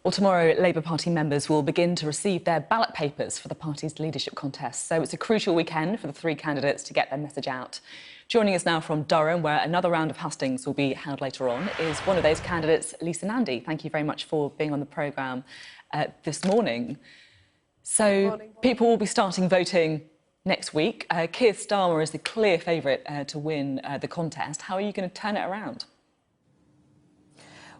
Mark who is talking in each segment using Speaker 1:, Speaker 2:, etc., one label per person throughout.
Speaker 1: Well, tomorrow, Labour Party members will begin to receive their ballot papers for the party's leadership contest. So it's a crucial weekend for the three candidates to get their message out. Joining us now from Durham, where another round of hustings will be held later on, is one of those candidates, Nandy. Thank you very much for being on the programme this morning. So people will be starting voting next week. Keir Starmer is the clear favourite to win the contest. How are you going to turn it around?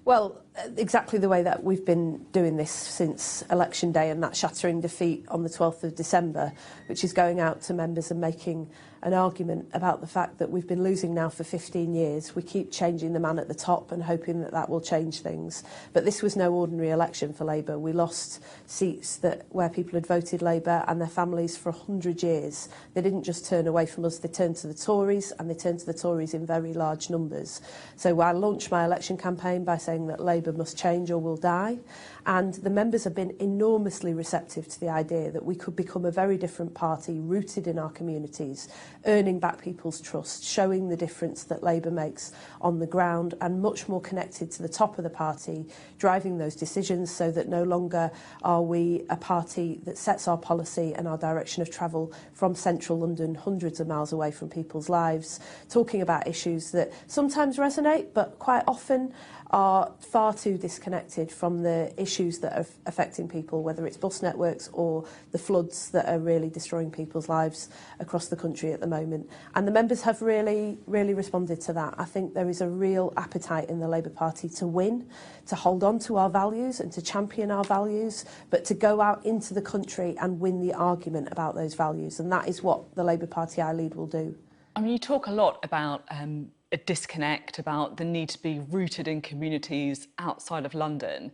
Speaker 2: Well, exactly the way that we've been doing this since election day and that shattering defeat on the 12th of December, which is going out to members and making an argument about the fact that we've been losing now for 15 years. We keep changing the man at the top and hoping that that will change things. But this was no ordinary election for Labour. We lost seats where people had voted Labour and their families for 100 years. They didn't just turn away from us, they turned to the Tories, and they turned to the Tories in very large numbers. So I launched my election campaign by saying that Labour must change or we'll die. And the members have been enormously receptive to the idea that we could become a very different party, rooted in our communities, earning back people's trust, showing the difference that Labour makes on the ground, and much more connected to the top of the party, driving those decisions so that no longer are we a party that sets our policy and our direction of travel from central London, hundreds of miles away from people's lives, talking about issues that sometimes resonate but quite often are far too disconnected from the issues that are affecting people, whether it's bus networks or the floods that are really destroying people's lives across the country at the moment. And the members have really responded to that. I think there is a real appetite in the Labour Party to win, to hold on to our values and to champion our values, but to go out into the country and win the argument about those values. And that is what the Labour Party I lead will do.
Speaker 1: I mean, you talk a lot about a disconnect, about the need to be rooted in communities outside of London.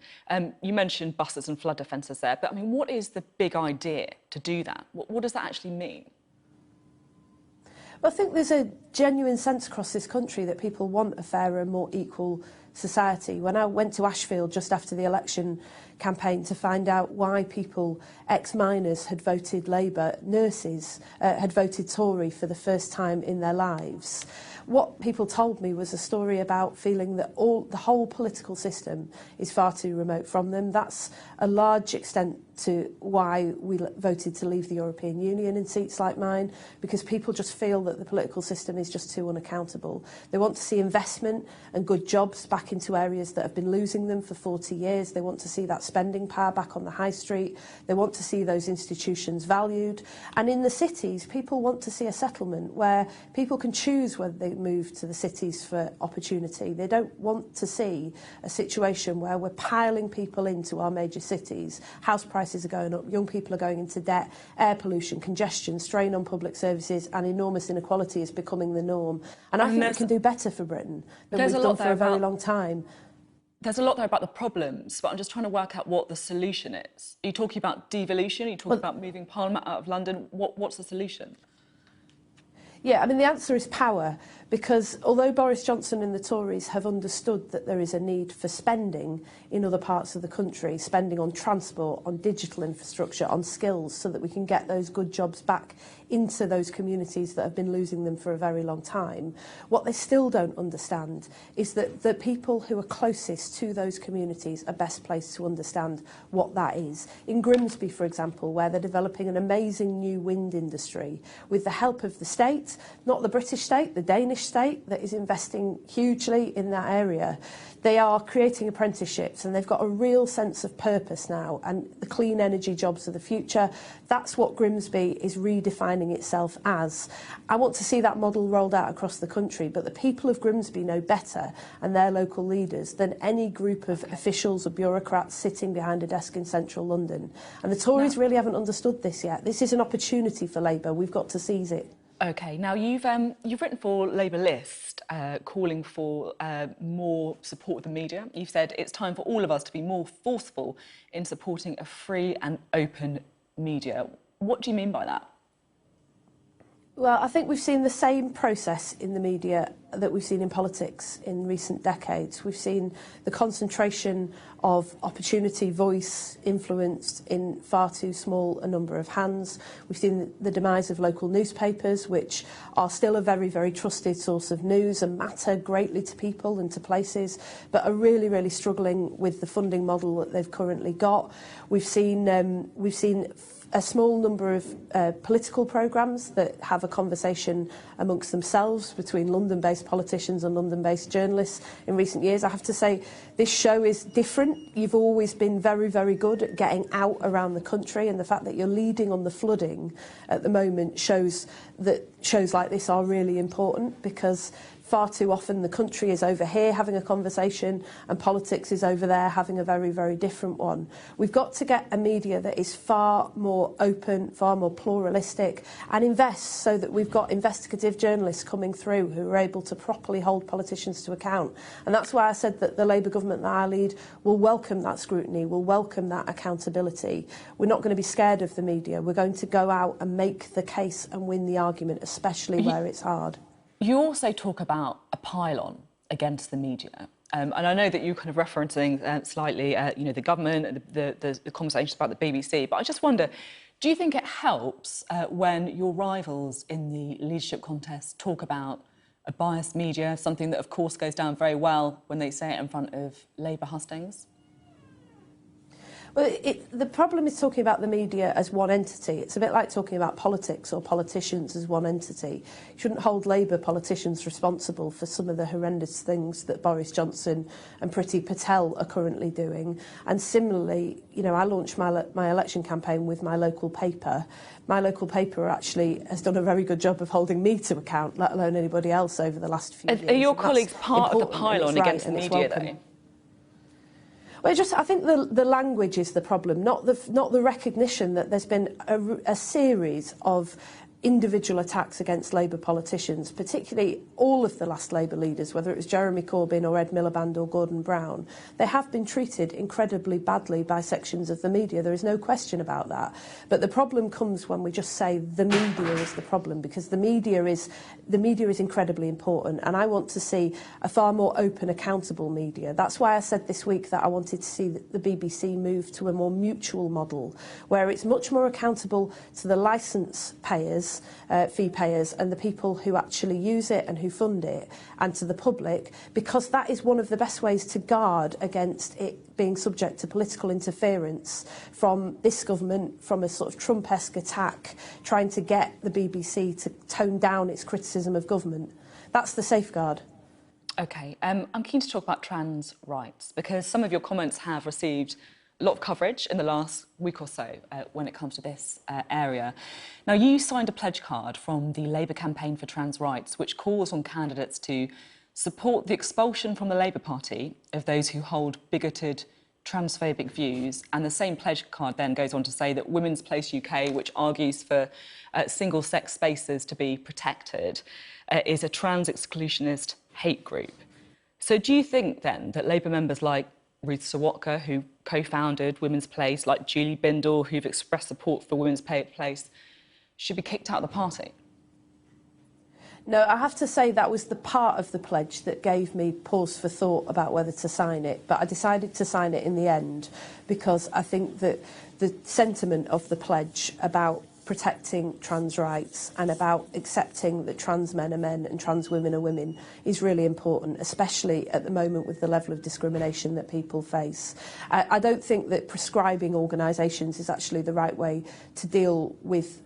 Speaker 1: You mentioned buses and flood defences there, but I mean, what is the big idea to do that? What does that actually mean?
Speaker 2: Well, I think there's a genuine sense across this country that people want a fairer, more equal society. When I went to Ashfield just after the election campaign to find out why people, ex-miners, had voted Labour, nurses had voted Tory for the first time in their lives, what people told me was a story about feeling that the whole political system is far too remote from them. That's a large extent to why we voted to leave the European Union in seats like mine, because people just feel that the political system is just too unaccountable. They want to see investment and good jobs back into areas that have been losing them for 40 years. They want to see that spending power back on the high street. They want to see those institutions valued. And in the cities, people want to see a settlement where people can choose whether they move to the cities for opportunity. They don't want to see a situation where we're piling people into our major cities. House prices are going up, young people are going into debt, air pollution, congestion, strain on public services, and enormous inequality is becoming the norm. And I think we can do better for Britain than we've done for a very long time.
Speaker 1: There's a lot there about the problems, but I'm just trying to work out what the solution is. Are you talking about devolution? Are you talking about moving Parliament out of London? What's the solution?
Speaker 2: Yeah, I mean, the answer is power, because although Boris Johnson and the Tories have understood that there is a need for spending in other parts of the country, spending on transport, on digital infrastructure, on skills, so that we can get those good jobs back into those communities that have been losing them for a very long time, what they still don't understand is that the people who are closest to those communities are best placed to understand what that is. In Grimsby, for example, where they're developing an amazing new wind industry with the help of the state, not the British state, the Danish state that is investing hugely in that area. They are creating apprenticeships and they've got a real sense of purpose now, and the clean energy jobs of the future. That's what Grimsby is redefining itself as. I want to see that model rolled out across the country, but the people of Grimsby know better, and their local leaders, than any group of officials or bureaucrats sitting behind a desk in central London. And the Tories really haven't understood this yet. This is an opportunity for Labour. We've got to seize it.
Speaker 1: OK, now you've written for Labour List, calling for more support with the media. You've said it's time for all of us to be more forceful in supporting a free and open media. What do you mean by that?
Speaker 2: Well, I think we've seen the same process in the media that we've seen in politics in recent decades. We've seen the concentration of opportunity, voice, influence in far too small a number of hands. We've seen the demise of local newspapers, which are still a very, very trusted source of news and matter greatly to people and to places, but are really, really struggling with the funding model that they've currently got. We've seen a small number of political programmes that have a conversation amongst themselves between London-based politicians and London-based journalists in recent years. I have to say, this show is different. You've always been very, very good at getting out around the country, and the fact that you're leading on the flooding at the moment shows that shows like this are really important, because far too often the country is over here having a conversation and politics is over there having a very, very different one. We've got to get a media that is far more open, far more pluralistic, and invest so that we've got investigative journalists coming through who are able to properly hold politicians to account. And that's why I said that the Labour government that I lead will welcome that scrutiny, will welcome that accountability. We're not going to be scared of the media. We're going to go out and make the case and win the argument, especially where it's hard.
Speaker 1: You also talk about a pylon against the media. And I know that you're kind of referencing slightly, the government and the conversations about the BBC, but I just wonder, do you think it helps when your rivals in the leadership contest talk about a biased media, something that, of course, goes down very well when they say it in front of Labour hustings?
Speaker 2: Well, the problem is talking about the media as one entity. It's a bit like talking about politics or politicians as one entity. You shouldn't hold Labour politicians responsible for some of the horrendous things that Boris Johnson and Priti Patel are currently doing. And similarly, I launched my election campaign with my local paper. My local paper actually has done a very good job of holding me to account, let alone anybody else over the last few years.
Speaker 1: Are your colleagues part of the pylon against the media, though?
Speaker 2: Well, I think the language is the problem, not the recognition that there's been a series of individual attacks against Labour politicians, particularly all of the last Labour leaders, whether it was Jeremy Corbyn or Ed Miliband or Gordon Brown. They have been treated incredibly badly by sections of the media. There is no question about that. But the problem comes when we just say the media is the problem, because the media is incredibly important, and I want to see a far more open, accountable media. That's why I said this week that I wanted to see the BBC move to a more mutual model, where it's much more accountable to the licence payers, fee payers, and the people who actually use it and who fund it, and to the public, because that is one of the best ways to guard against it being subject to political interference from this government, from a sort of Trump-esque attack trying to get the BBC to tone down its criticism of government. That's the safeguard.
Speaker 1: OK, I'm keen to talk about trans rights, because some of your comments have received a lot of coverage in the last week or so when it comes to this area. Now, you signed a pledge card from the Labour campaign for trans rights, which calls on candidates to support the expulsion from the Labour Party of those who hold bigoted, transphobic views. And the same pledge card then goes on to say that Women's Place UK, which argues for single-sex spaces to be protected, is a trans exclusionist hate group. So do you think, then, that Labour members like Ruth Sawatka, who co-founded Women's Place, like Julie Bindel, who've expressed support for Women's Place, should be kicked out of the party?
Speaker 2: No, I have to say that was the part of the pledge that gave me pause for thought about whether to sign it. But I decided to sign it in the end because I think that the sentiment of the pledge about protecting trans rights and about accepting that trans men are men and trans women are women is really important, especially at the moment with the level of discrimination that people face. I don't think that prescribing organisations is actually the right way to deal with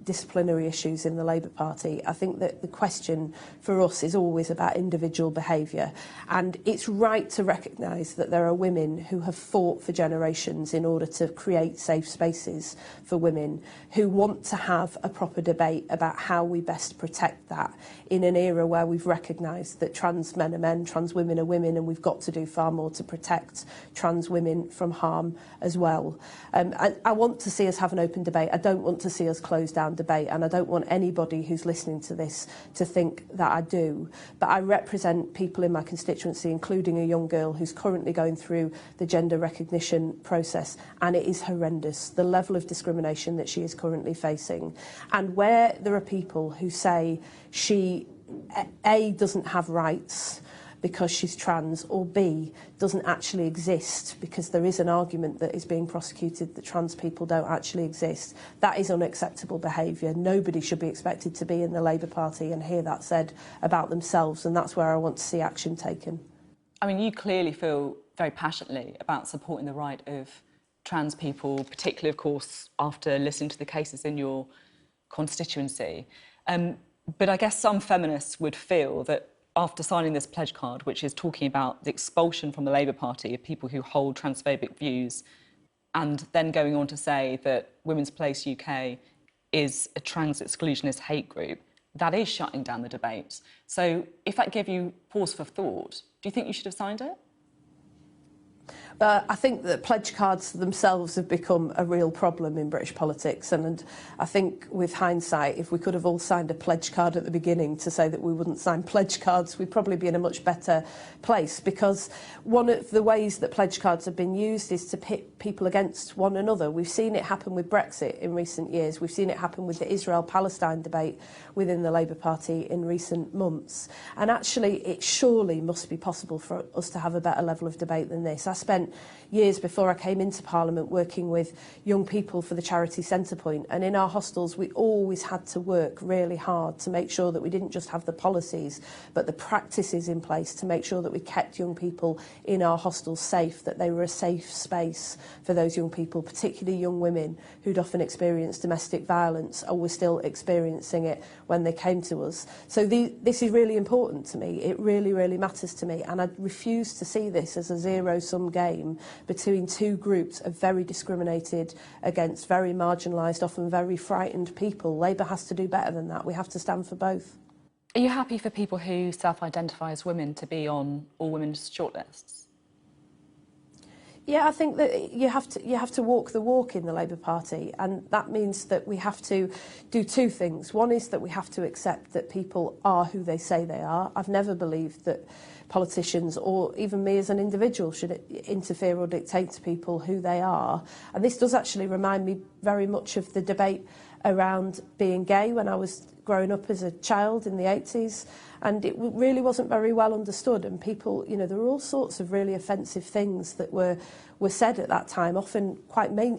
Speaker 2: disciplinary issues in the Labour Party. I think that the question for us is always about individual behaviour, and it's right to recognise that there are women who have fought for generations in order to create safe spaces for women, who want to have a proper debate about how we best protect that in an era where we've recognised that trans men are men, trans women are women, and we've got to do far more to protect trans women from harm as well. I want to see us have an open debate. I don't want to see us close down Palestine debate, and I don't want anybody who's listening to this to think that I do. But I represent people in my constituency, including a young girl who's currently going through the gender recognition process, and it is horrendous, the level of discrimination that she is currently facing. And where there are people who say she, A, doesn't have rights because she's trans, or B, doesn't actually exist because there is an argument that is being prosecuted that trans people don't actually exist, that is unacceptable behaviour. Nobody should be expected to be in the Labour Party and hear that said about themselves, and that's where I want to see action taken.
Speaker 1: I mean, you clearly feel very passionately about supporting the right of trans people, particularly, of course, after listening to the cases in your constituency. But I guess some feminists would feel that after signing this pledge card, which is talking about the expulsion from the Labour Party of people who hold transphobic views, and then going on to say that Women's Place UK is a trans exclusionist hate group, that is shutting down the debate. So if that gave you pause for thought, do you think you should have signed it?
Speaker 2: I think that pledge cards themselves have become a real problem in British politics, and I think with hindsight, if we could have all signed a pledge card at the beginning to say that we wouldn't sign pledge cards, we'd probably be in a much better place, because one of the ways that pledge cards have been used is to pit people against one another. We've seen it happen with Brexit in recent years. We've seen it happen with the Israel-Palestine debate within the Labour Party in recent months. And actually, it surely must be possible for us to have a better level of debate than this. I spent years before I came into Parliament working with young people for the charity Centrepoint, and in our hostels we always had to work really hard to make sure that we didn't just have the policies but the practices in place to make sure that we kept young people in our hostels safe, that they were a safe space for those young people, particularly young women who'd often experienced domestic violence or were still experiencing it when they came to us. So this is really important to me. It really, really matters to me, and I refuse to see this as a zero-sum game between two groups of very discriminated against, very marginalised, often very frightened people. Labour has to do better than that. We have to stand for both.
Speaker 1: Are you happy for people who self-identify as women to be on all women's shortlists?
Speaker 2: Yeah, I think that you have to walk the walk in the Labour Party, and that means that we have to do two things. One is that we have to accept that people are who they say they are. I've never believed that politicians, or even me as an individual, should interfere or dictate to people who they are. And this does actually remind me very much of the debate around being gay when I was growing up as a child in the 80s, and it really wasn't very well understood, and people, you know, there were all sorts of really offensive things that were said at that time, often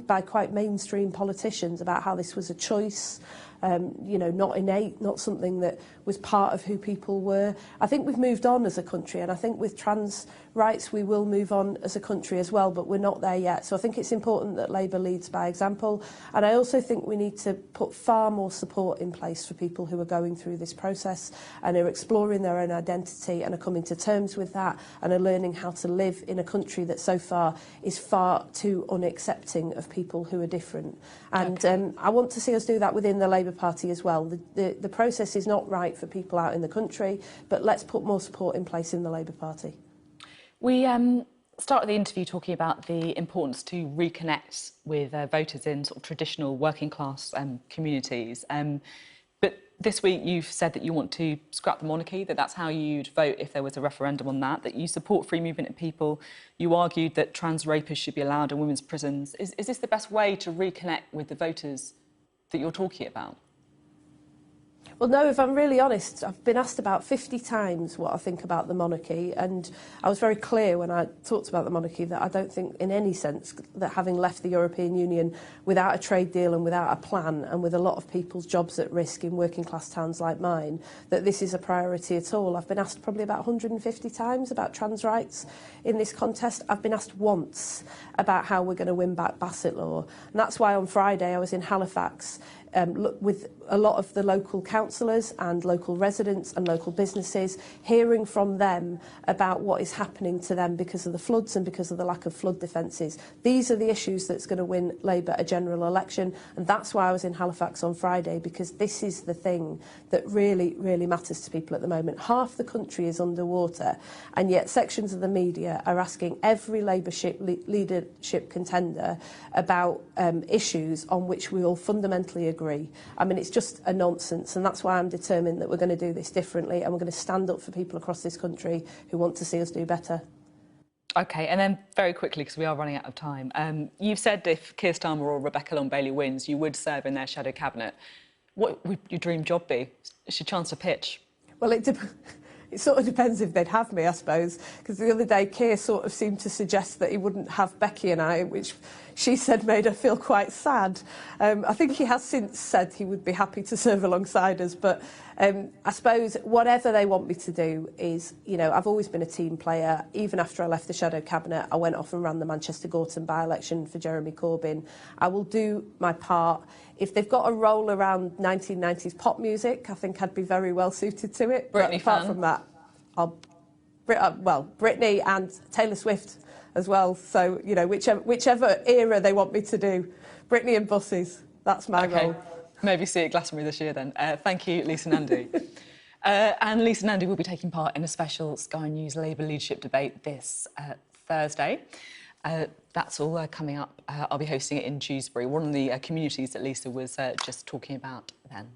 Speaker 2: by quite mainstream politicians, about how this was a choice, you know, not innate, not something that was part of who people were. I think we've moved on as a country, and I think with trans rights we will move on as a country as well, but we're not there yet. So I think it's important that Labour leads by example, and I also think we need to put far more support in place for people who are going through this process and are exploring their own identity and are coming to terms with that and are learning how to live in a country that so far is far too unaccepting of people who are different. And okay. I want to see us do that within the Labour Party as well. The process is not right for people out in the country, but let's put more support in place in the Labour Party. We
Speaker 1: started the interview talking about the importance to reconnect with voters in sort of traditional working class communities. But this week you've said that you want to scrap the monarchy, that's how you'd vote if there was a referendum on that you support free movement of people. You argued that trans rapists should be allowed in women's prisons. Is this the best way to reconnect with the voters that you're talking about?
Speaker 2: Well, no, if I'm really honest, I've been asked about 50 times what I think about the monarchy, and I was very clear when I talked about the monarchy that I don't think in any sense that having left the European Union without a trade deal and without a plan and with a lot of people's jobs at risk in working class towns like mine, that this is a priority at all. I've been asked probably about 150 times about trans rights in this contest. I've been asked once about how we're going to win back Bassett law, and that's why on Friday I was in Halifax with a lot of the local councillors and local residents and local businesses, hearing from them about what is happening to them because of the floods and because of the lack of flood defences. These are the issues that's going to win Labour a general election, and that's why I was in Halifax on Friday, because this is the thing that really, really matters to people at the moment. Half the country is underwater, and yet sections of the media are asking every Labour leadership contender about issues on which we all fundamentally agree agree. I mean, it's just a nonsense, and that's why I'm determined that we're going to do this differently, and we're going to stand up for people across this country who want to see us do better.
Speaker 1: OK, and then very quickly, because we are running out of time, you've said if Keir Starmer or Rebecca Long-Bailey wins, you would serve in their shadow cabinet. What would your dream job be? It's your chance to pitch.
Speaker 2: Well, it sort of depends if they'd have me, I suppose, because the other day Keir sort of seemed to suggest that he wouldn't have Becky and I, which she said made her feel quite sad. I think he has since said he would be happy to serve alongside us, but I suppose whatever they want me to do is, you know, I've always been a team player. Even after I left the Shadow Cabinet, I went off and ran the Manchester Gorton by-election for Jeremy Corbyn. I will do my part. If they've got a role around 1990s pop music, I think I'd be very well suited to it.
Speaker 1: Britney
Speaker 2: but apart
Speaker 1: fan.
Speaker 2: from that, Britney and Taylor Swift as well. So, you know, whichever era they want me to do. Britney and buses, that's my role.
Speaker 1: Maybe see you at Glastonbury this year then. Thank you, Lisa Nandy. And Lisa Nandy will be taking part in a special Sky News Labour leadership debate this Thursday. That's all coming up. I'll be hosting it in Dewsbury, one of the communities that Lisa was just talking about then.